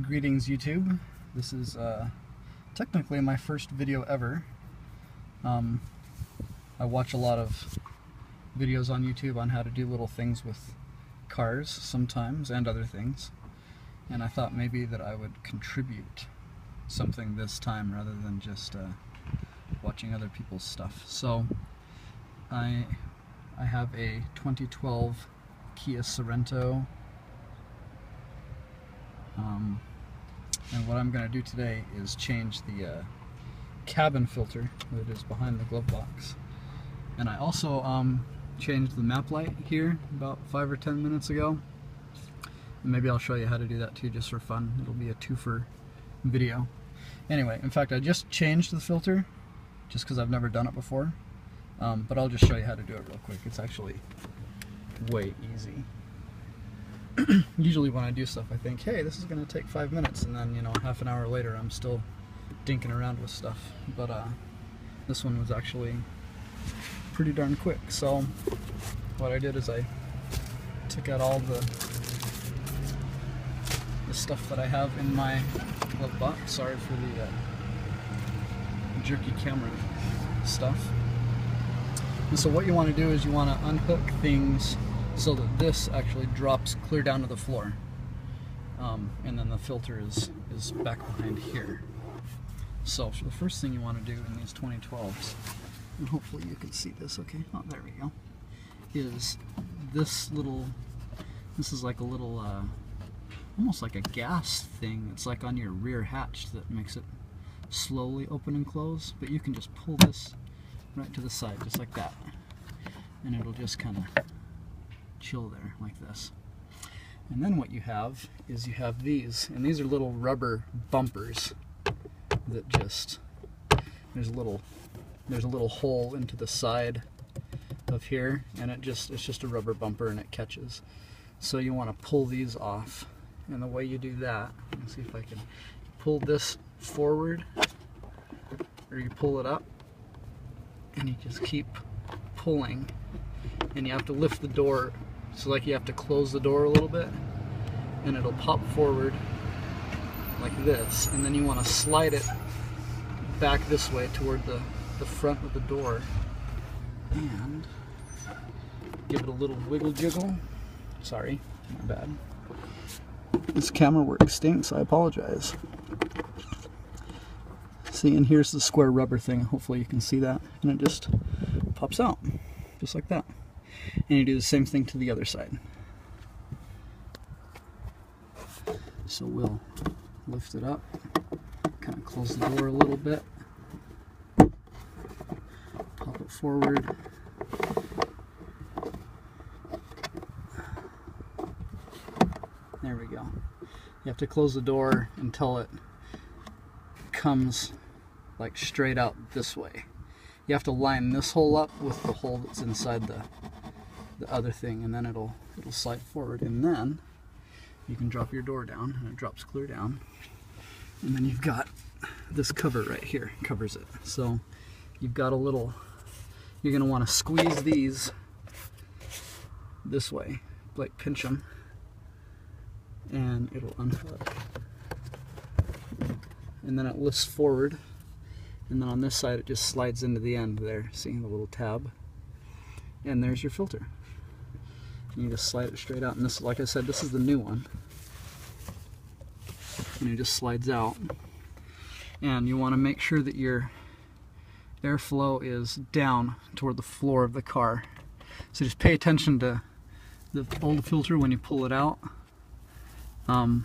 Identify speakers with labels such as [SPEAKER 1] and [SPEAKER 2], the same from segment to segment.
[SPEAKER 1] Greetings YouTube. This is technically my first video ever. I watch a lot of videos on YouTube on how to do little things with cars sometimes and other things, and I thought maybe that I would contribute something this time rather than just watching other people's stuff. So I have a 2012 Kia Sedona. And what I'm going to do today is change the cabin filter that is behind the glove box. And I also changed the map light here about 5 or 10 minutes ago. And maybe I'll show you how to do that too, just for fun. It'll be a twofer video. Anyway, in fact, I just changed the filter just because I've never done it before. But I'll just show you how to do it real quick. It's actually way easy. Usually when I do stuff I think, hey, this is going to take 5 minutes, and then, you know, half an hour later I'm still dinking around with stuff. But this one was actually pretty darn quick. So what I did is I took out all the stuff that I have in my glove box. Sorry for the jerky camera stuff. And so what you want to do is you want to unhook things so that this actually drops clear down to the floor, and then the filter is back behind here. So the first thing you want to do in these 2012s, and hopefully you can see this, okay, oh there we go, is this is like a little almost like a gas thing. It's like on your rear hatch that makes it slowly open and close, but you can just pull this right to the side just like that, and it'll just kind of chill there like this. And then what you have is you have these, and these are little rubber bumpers that just, there's a little hole into the side of here, and it's just a rubber bumper and it catches. So you want to pull these off, and the way you do that, let's see if I can pull this forward, or you pull it up and you just keep pulling, and you have to lift the door. So like you have to close the door a little bit, and it'll pop forward like this, and then you want to slide it back this way toward the front of the door and give it a little wiggle jiggle. Sorry, my bad. This camera work stinks, I apologize. See, and here's the square rubber thing, hopefully you can see that, and it just pops out, just like that. And you do the same thing to the other side. So we'll lift it up, kind of close the door a little bit, pop it forward, there we go. You have to close the door until it comes like straight out this way. You have to line this hole up with the hole that's inside the other thing, and then it'll slide forward, and then you can drop your door down and it drops clear down, and then you've got this cover right here, covers it. So you've got a little, you're going to want to squeeze these this way, like pinch them, and it'll unhook, and then it lifts forward, and then on this side it just slides into the end there. See the little tab, and there's your filter. You just slide it straight out, and this, like I said, this is the new one, and it just slides out. And you want to make sure that your airflow is down toward the floor of the car. So just pay attention to the old filter when you pull it out. How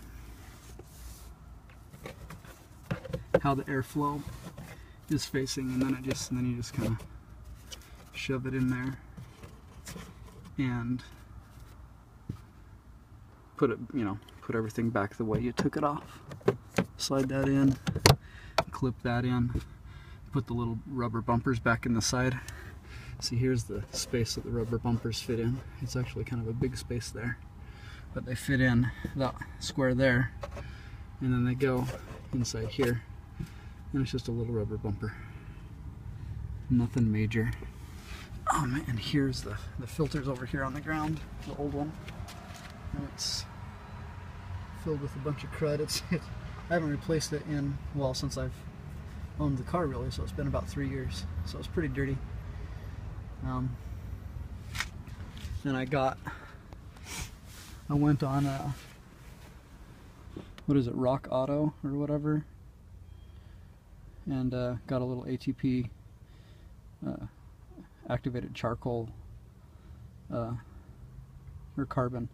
[SPEAKER 1] the airflow is facing, and then you just kind of shove it in there and put it, put everything back the way you took it off. Slide that in, clip that in, put the little rubber bumpers back in the side. See, here's the space that the rubber bumpers fit in. It's actually kind of a big space there, but they fit in that square there, and then they go inside here, and it's just a little rubber bumper. Nothing major. And here's the filters over here on the ground, the old one. And it's filled with a bunch of crud. I haven't replaced it in, well, since I've owned the car really, so it's been about 3 years. So it's pretty dirty. Then I went on what is it, Rock Auto or whatever, and got a little ATP activated charcoal or carbon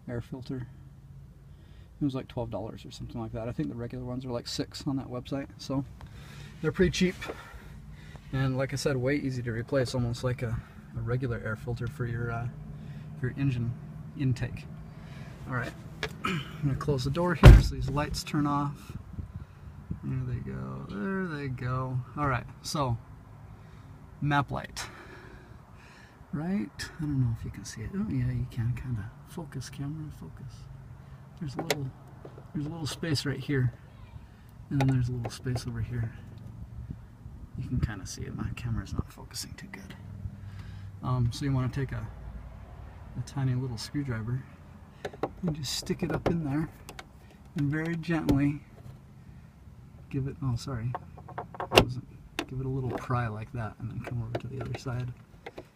[SPEAKER 1] air filter. It was like $12 or something like that. I think the regular ones are like $6 on that website, so they're pretty cheap, and like I said, way easy to replace, almost like a regular air filter for your engine intake. Alright, I'm going to close the door here so these lights turn off. There they go, there they go. Alright, so map light. Right? I don't know if you can see it. Oh yeah, you can kind of. Focus, camera, focus. There's a little space right here, and then there's a little space over here. You can kind of see it. My camera's not focusing too good. So you want to take a tiny little screwdriver and just stick it up in there, and very gently give it. Oh, sorry. Give it a little pry like that, and then come over to the other side.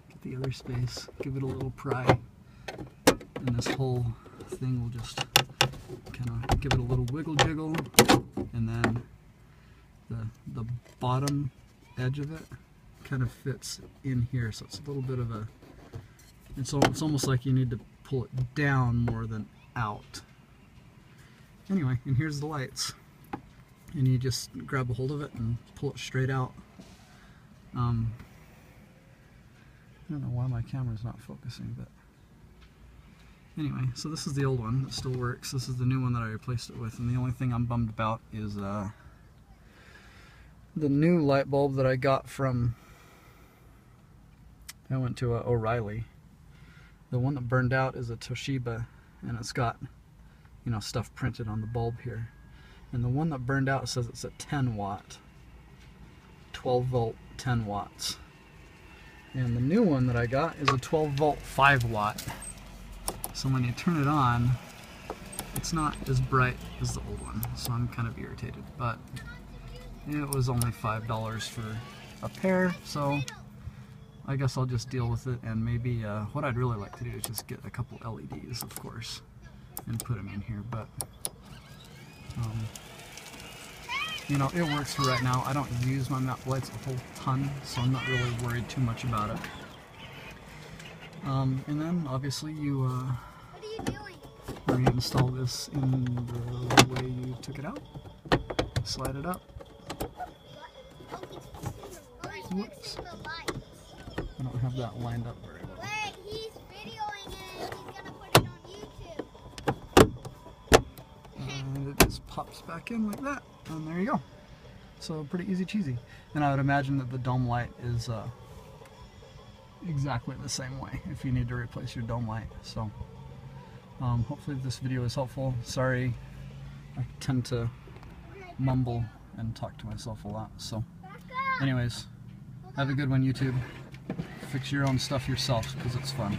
[SPEAKER 1] Get the other space. Give it a little pry, and this whole thing will just kind of give it a little wiggle jiggle, and then the bottom edge of it kind of fits in here, so it's a little bit of a, it's almost like you need to pull it down more than out. Anyway, and here's the lights, and you just grab a hold of it and pull it straight out. I don't know why my camera's not focusing, but anyway, so this is the old one that still works. This is the new one that I replaced it with, and the only thing I'm bummed about is the new light bulb that I got from, I went to O'Reilly. The one that burned out is a Toshiba, and it's got, you know, stuff printed on the bulb here. And the one that burned out says it's a 10 watt, 12 volt, 10 watts. And the new one that I got is a 12 volt, 5 watt. So when you turn it on, it's not as bright as the old one, so I'm kind of irritated. But it was only $5 for a pair, so I guess I'll just deal with it. And maybe what I'd really like to do is just get a couple LEDs, of course, and put them in here. But you know, it works for right now. I don't use my map lights a whole ton, so I'm not really worried too much about it. And then obviously you reinstall this in the way you took it out. Slide it up. Whoops. I don't have that lined up very well.
[SPEAKER 2] Wait, he's videoing it. He's gonna put it on YouTube.
[SPEAKER 1] And it just pops back in like that, and there you go. So pretty easy cheesy. And I would imagine that the dome light is exactly the same way if you need to replace your dome light. So hopefully this video is helpful. Sorry, I tend to mumble and talk to myself a lot. So anyways, have a good one, YouTube. Fix your own stuff yourself because it's fun.